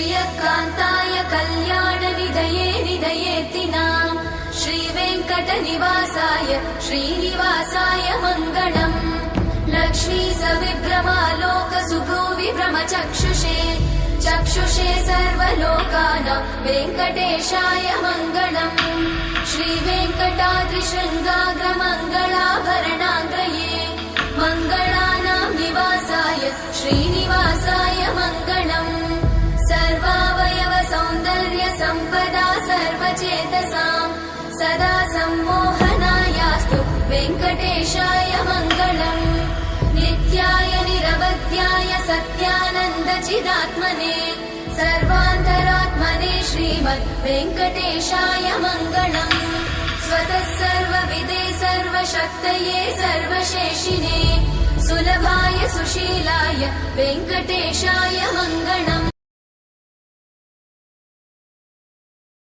श्रियकान्ताय कल्याणनिधये निधयेतिनाम् श्रीवेङ्कटनिवासाय श्रीनिवासाय मङ्गलम् लक्ष्मी सविभ्रमालोकसुभ्रूविभ्रमचक्षुषे चक्षुषे सर्वलोकानां वेङ्कटेशाय मङ्गलम् श्रीवेङ्कटाद्रिशृङ्गाग्रमङ्गलाभरणाङ्गये मङ्गलानां निवासाय श्रीनिवासाय मङ्गलम् सर्वावयव सौन्दर्य सम्पदा सर्वचेतसां सदा सम्मोहनायास्तु वेङ्कटेशाय मङ्गलम् नित्याय निरवध्याय सत्यानन्दचिदात्मने सर्वान्तरात्मने श्रीमद् वेङ्कटेशाय मङ्गलम् स्वतः सर्वविदे सर्वशक्तये सर्वशेषिने सुलभाय सुशीलाय वेङ्कटेशाय मङ्गलम्